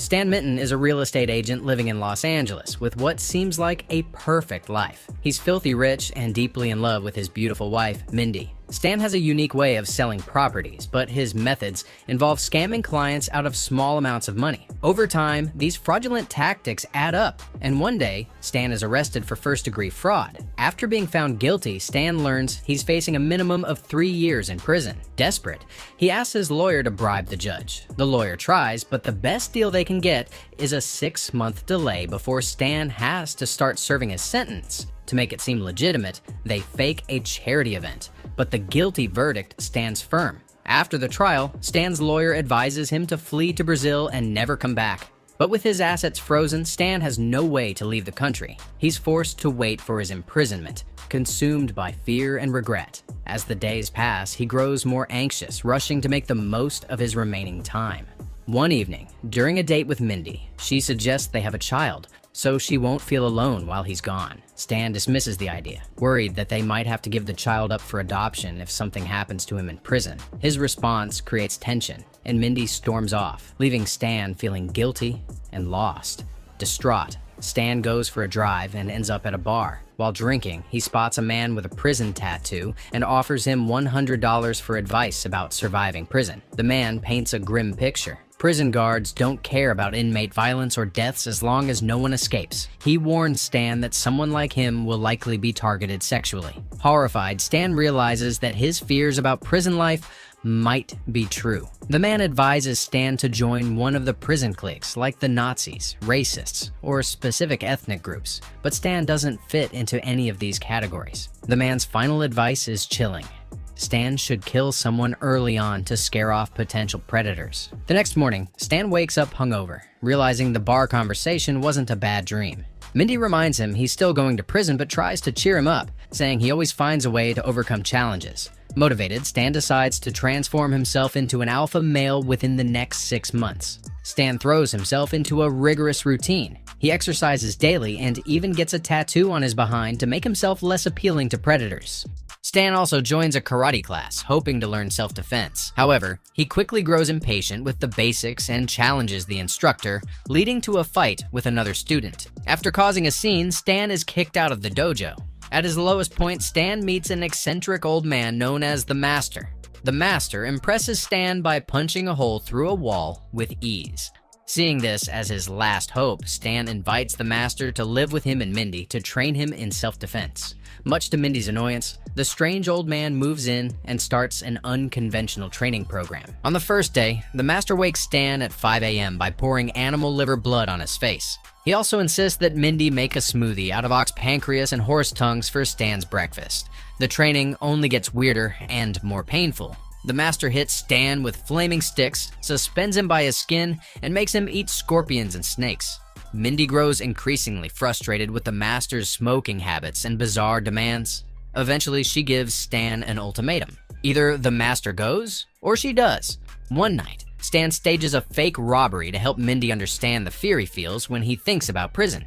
Stan Minton is a real estate agent living in Los Angeles with what seems like a perfect life. He's filthy rich and deeply in love with his beautiful wife, Mindy. Stan has a unique way of selling properties, but his methods involve scamming clients out of small amounts of money. Over time, these fraudulent tactics add up, and one day, Stan is arrested for first-degree fraud. After being found guilty, Stan learns he's facing a minimum of 3 years in prison. Desperate, he asks his lawyer to bribe the judge. The lawyer tries, but the best deal they can get is a 6-month delay before Stan has to start serving his sentence. To make it seem legitimate, they fake a charity event, but the guilty verdict stands firm. After the trial, Stan's lawyer advises him to flee to Brazil and never come back. But with his assets frozen, Stan has no way to leave the country. He's forced to wait for his imprisonment, consumed by fear and regret. As the days pass, he grows more anxious, rushing to make the most of his remaining time. One evening, during a date with Mindy, she suggests they have a child, so she won't feel alone while he's gone. Stan dismisses the idea, worried that they might have to give the child up for adoption if something happens to him in prison. His response creates tension, and Mindy storms off, leaving Stan feeling guilty and lost. Distraught, Stan goes for a drive and ends up at a bar. While drinking, he spots a man with a prison tattoo and offers him $100 for advice about surviving prison. The man paints a grim picture. Prison guards don't care about inmate violence or deaths as long as no one escapes. He warns Stan that someone like him will likely be targeted sexually. Horrified, Stan realizes that his fears about prison life might be true. The man advises Stan to join one of the prison cliques, like the Nazis, racists, or specific ethnic groups, but Stan doesn't fit into any of these categories. The man's final advice is chilling. Stan should kill someone early on to scare off potential predators. The next morning, Stan wakes up hungover, realizing the bar conversation wasn't a bad dream. Mindy reminds him he's still going to prison but tries to cheer him up, saying he always finds a way to overcome challenges. Motivated, Stan decides to transform himself into an alpha male within the next 6 months. Stan throws himself into a rigorous routine. He exercises daily and even gets a tattoo on his behind to make himself less appealing to predators. Stan also joins a karate class, hoping to learn self-defense. However, he quickly grows impatient with the basics and challenges the instructor, leading to a fight with another student. After causing a scene, Stan is kicked out of the dojo. At his lowest point, Stan meets an eccentric old man known as the Master. The Master impresses Stan by punching a hole through a wall with ease. Seeing this as his last hope, Stan invites the Master to live with him and Mindy to train him in self-defense. Much to Mindy's annoyance, the strange old man moves in and starts an unconventional training program. On the first day, the Master wakes Stan at 5 a.m. by pouring animal liver blood on his face. He also insists that Mindy make a smoothie out of ox pancreas and horse tongues for Stan's breakfast. The training only gets weirder and more painful. The Master hits Stan with flaming sticks, suspends him by his skin, and makes him eat scorpions and snakes. Mindy grows increasingly frustrated with the Master's smoking habits and bizarre demands. Eventually, she gives Stan an ultimatum. Either the Master goes, or she does. One night, Stan stages a fake robbery to help Mindy understand the fear he feels when he thinks about prison.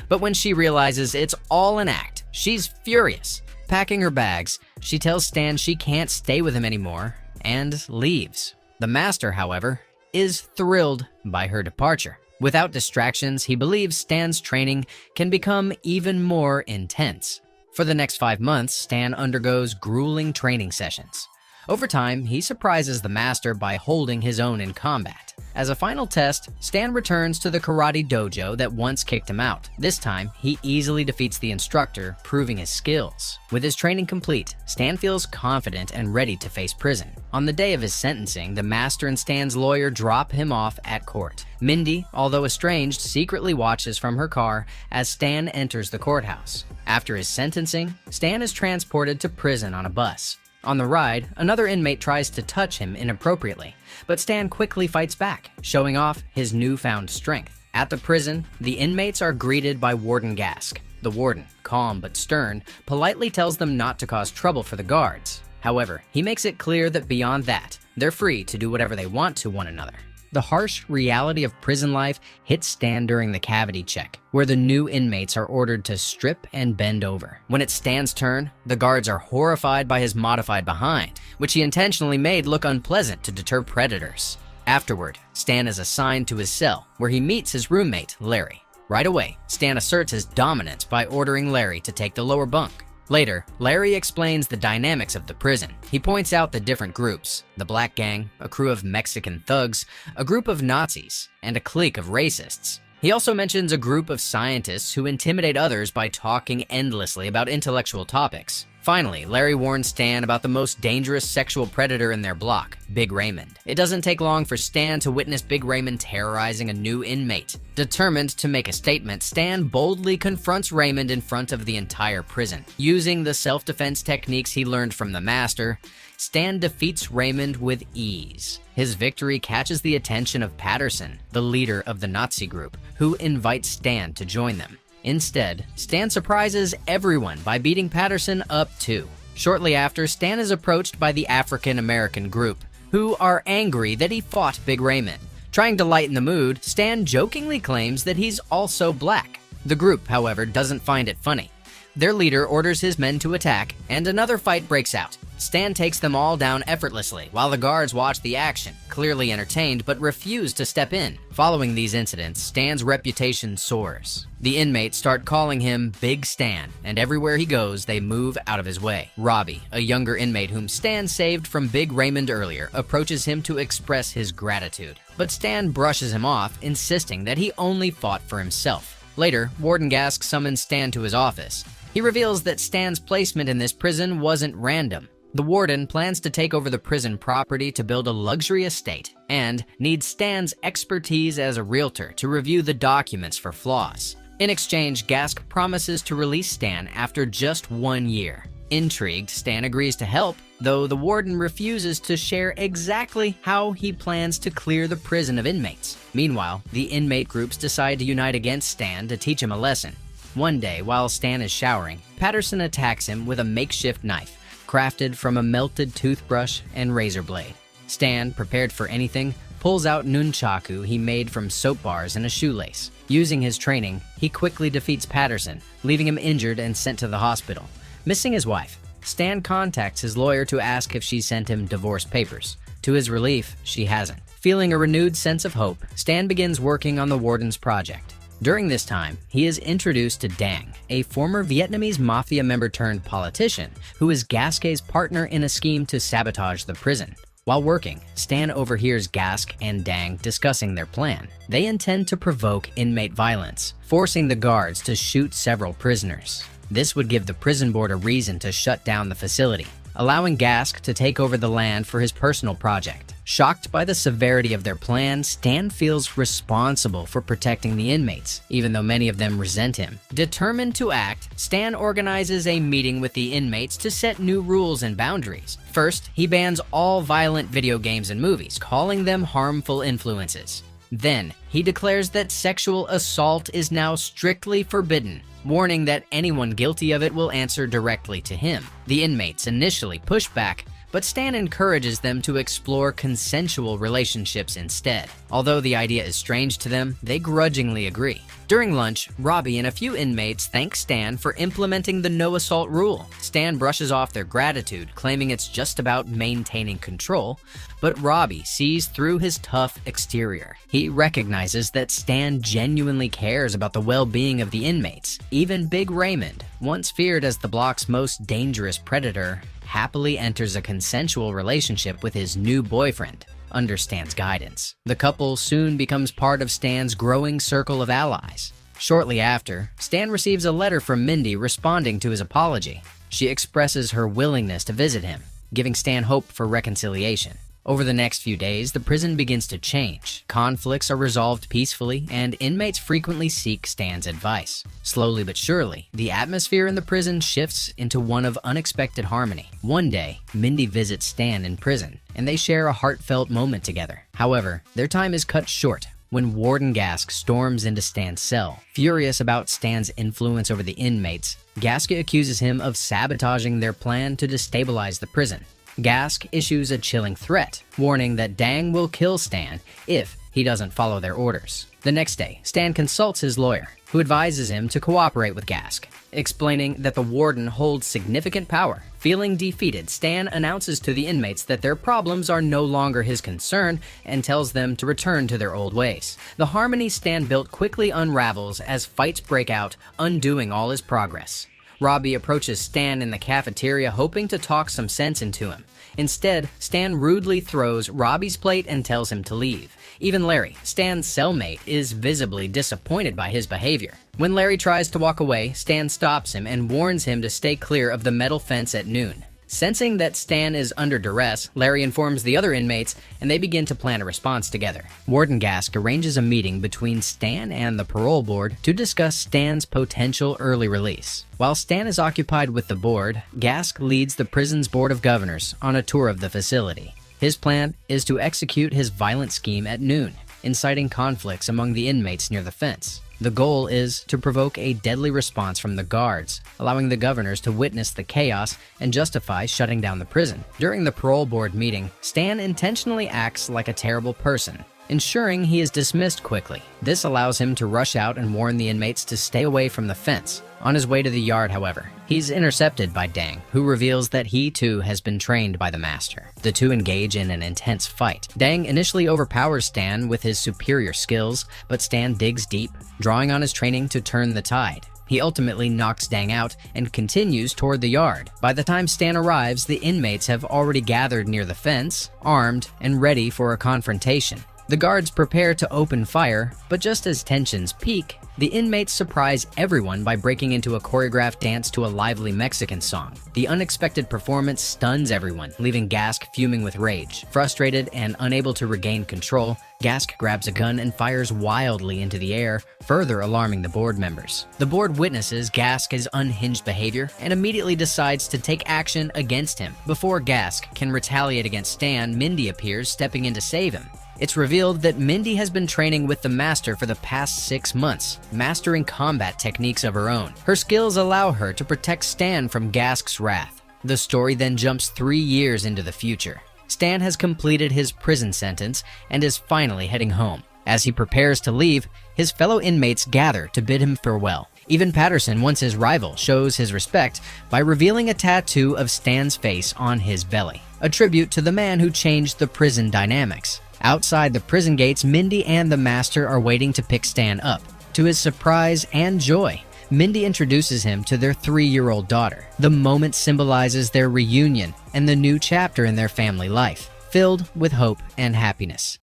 But when she realizes it's all an act, she's furious. Packing her bags, she tells Stan she can't stay with him anymore and leaves. The Master, however, is thrilled by her departure. Without distractions, he believes Stan's training can become even more intense. For the next 5 months, Stan undergoes grueling training sessions. Over time, he surprises the Master by holding his own in combat. As a final test, Stan returns to the karate dojo that once kicked him out. This time, he easily defeats the instructor, proving his skills. With his training complete, Stan feels confident and ready to face prison. On the day of his sentencing, the Master and Stan's lawyer drop him off at court. Mindy, although estranged, secretly watches from her car as Stan enters the courthouse. After his sentencing, Stan is transported to prison on a bus. On the ride, another inmate tries to touch him inappropriately, but Stan quickly fights back, showing off his newfound strength. At the prison, the inmates are greeted by Warden Gask. The warden, calm but stern, politely tells them not to cause trouble for the guards. However, he makes it clear that beyond that, they're free to do whatever they want to one another. The harsh reality of prison life hits Stan during the cavity check, where the new inmates are ordered to strip and bend over. When it's Stan's turn, the guards are horrified by his modified behind, which he intentionally made look unpleasant to deter predators. Afterward, Stan is assigned to his cell, where he meets his roommate, Larry. Right away, Stan asserts his dominance by ordering Larry to take the lower bunk. Later, Larry explains the dynamics of the prison. He points out the different groups: the Black Gang, a crew of Mexican thugs, a group of Nazis, and a clique of racists. He also mentions a group of scientists who intimidate others by talking endlessly about intellectual topics. Finally, Larry warns Stan about the most dangerous sexual predator in their block, Big Raymond. It doesn't take long for Stan to witness Big Raymond terrorizing a new inmate. Determined to make a statement, Stan boldly confronts Raymond in front of the entire prison. Using the self-defense techniques he learned from the master, Stan defeats Raymond with ease. His victory catches the attention of Patterson, the leader of the Nazi group, who invites Stan to join them. Instead, Stan surprises everyone by beating Patterson up too. Shortly after, Stan is approached by the African-American group, who are angry that he fought Big Raymond. Trying to lighten the mood, Stan jokingly claims that he's also black. The group, however, doesn't find it funny. Their leader orders his men to attack, and another fight breaks out. Stan takes them all down effortlessly, while the guards watch the action, clearly entertained but refuse to step in. Following these incidents, Stan's reputation soars. The inmates start calling him Big Stan, and everywhere he goes, they move out of his way. Robbie, a younger inmate whom Stan saved from Big Raymond earlier, approaches him to express his gratitude. But Stan brushes him off, insisting that he only fought for himself. Later, Warden Gask summons Stan to his office. He reveals that Stan's placement in this prison wasn't random. The warden plans to take over the prison property to build a luxury estate and needs Stan's expertise as a realtor to review the documents for flaws. In exchange, Gask promises to release Stan after just 1 year. Intrigued, Stan agrees to help, though the warden refuses to share exactly how he plans to clear the prison of inmates. Meanwhile, the inmate groups decide to unite against Stan to teach him a lesson. One day, while Stan is showering, Patterson attacks him with a makeshift knife, crafted from a melted toothbrush and razor blade. Stan, prepared for anything, pulls out nunchaku he made from soap bars and a shoelace. Using his training, he quickly defeats Patterson, leaving him injured and sent to the hospital. Missing his wife, Stan contacts his lawyer to ask if she sent him divorce papers. To his relief, she hasn't. Feeling a renewed sense of hope, Stan begins working on the warden's project. During this time, he is introduced to Dang, a former Vietnamese mafia member turned politician who is Gasquet's partner in a scheme to sabotage the prison. While working, Stan overhears Gask and Dang discussing their plan. They intend to provoke inmate violence, forcing the guards to shoot several prisoners. This would give the prison board a reason to shut down the facility, allowing Gask to take over the land for his personal project. Shocked by the severity of their plan, Stan feels responsible for protecting the inmates, even though many of them resent him. Determined to act, Stan organizes a meeting with the inmates to set new rules and boundaries. First, he bans all violent video games and movies, calling them harmful influences. Then, he declares that sexual assault is now strictly forbidden, warning that anyone guilty of it will answer directly to him. The inmates initially push back, but Stan encourages them to explore consensual relationships instead. Although the idea is strange to them, they grudgingly agree. During lunch, Robbie and a few inmates thank Stan for implementing the no-assault rule. Stan brushes off their gratitude, claiming it's just about maintaining control, but Robbie sees through his tough exterior. He recognizes that Stan genuinely cares about the well-being of the inmates. Even Big Raymond, once feared as the block's most dangerous predator, happily enters a consensual relationship with his new boyfriend, under Stan's guidance. The couple soon becomes part of Stan's growing circle of allies. Shortly after, Stan receives a letter from Mindy responding to his apology. She expresses her willingness to visit him, giving Stan hope for reconciliation. Over the next few days, the prison begins to change. Conflicts are resolved peacefully, and inmates frequently seek Stan's advice. Slowly but surely, the atmosphere in the prison shifts into one of unexpected harmony. One day, Mindy visits Stan in prison, and they share a heartfelt moment together. However, their time is cut short when Warden Gask storms into Stan's cell. Furious about Stan's influence over the inmates, Gasket accuses him of sabotaging their plan to destabilize the prison. Gask issues a chilling threat, warning that Dang will kill Stan if he doesn't follow their orders. The next day, Stan consults his lawyer, who advises him to cooperate with Gask, explaining that the warden holds significant power. Feeling defeated, Stan announces to the inmates that their problems are no longer his concern and tells them to return to their old ways. The harmony Stan built quickly unravels as fights break out, undoing all his progress. Robbie approaches Stan in the cafeteria hoping to talk some sense into him. Instead, Stan rudely throws Robbie's plate and tells him to leave. Even Larry, Stan's cellmate, is visibly disappointed by his behavior. When Larry tries to walk away, Stan stops him and warns him to stay clear of the metal fence at noon. Sensing that Stan is under duress, Larry informs the other inmates, and they begin to plan a response together. Warden Gask arranges a meeting between Stan and the parole board to discuss Stan's potential early release. While Stan is occupied with the board, Gask leads the prison's board of governors on a tour of the facility. His plan is to execute his violent scheme at noon, inciting conflicts among the inmates near the fence. The goal is to provoke a deadly response from the guards, allowing the governors to witness the chaos and justify shutting down the prison. During the parole board meeting, Stan intentionally acts like a terrible person, ensuring he is dismissed quickly. This allows him to rush out and warn the inmates to stay away from the fence. On his way to the yard, however, he's intercepted by Dang, who reveals that he too has been trained by the master. The two engage in an intense fight. Dang initially overpowers Stan with his superior skills, but Stan digs deep, drawing on his training to turn the tide. He ultimately knocks Dang out and continues toward the yard. By the time Stan arrives, the inmates have already gathered near the fence, armed and ready for a confrontation. The guards prepare to open fire, but just as tensions peak, the inmates surprise everyone by breaking into a choreographed dance to a lively Mexican song. The unexpected performance stuns everyone, leaving Gask fuming with rage. Frustrated and unable to regain control, Gask grabs a gun and fires wildly into the air, further alarming the board members. The board witnesses Gask's unhinged behavior and immediately decides to take action against him. Before Gask can retaliate against Stan, Mindy appears, stepping in to save him. It's revealed that Mindy has been training with the Master for the past 6 months, mastering combat techniques of her own. Her skills allow her to protect Stan from Gask's wrath. The story then jumps 3 years into the future. Stan has completed his prison sentence and is finally heading home. As he prepares to leave, his fellow inmates gather to bid him farewell. Even Patterson, once his rival, shows his respect by revealing a tattoo of Stan's face on his belly, a tribute to the man who changed the prison dynamics. Outside the prison gates, Mindy and the Master are waiting to pick Stan up. To his surprise and joy, Mindy introduces him to their 3-year-old daughter. The moment symbolizes their reunion and the new chapter in their family life, filled with hope and happiness.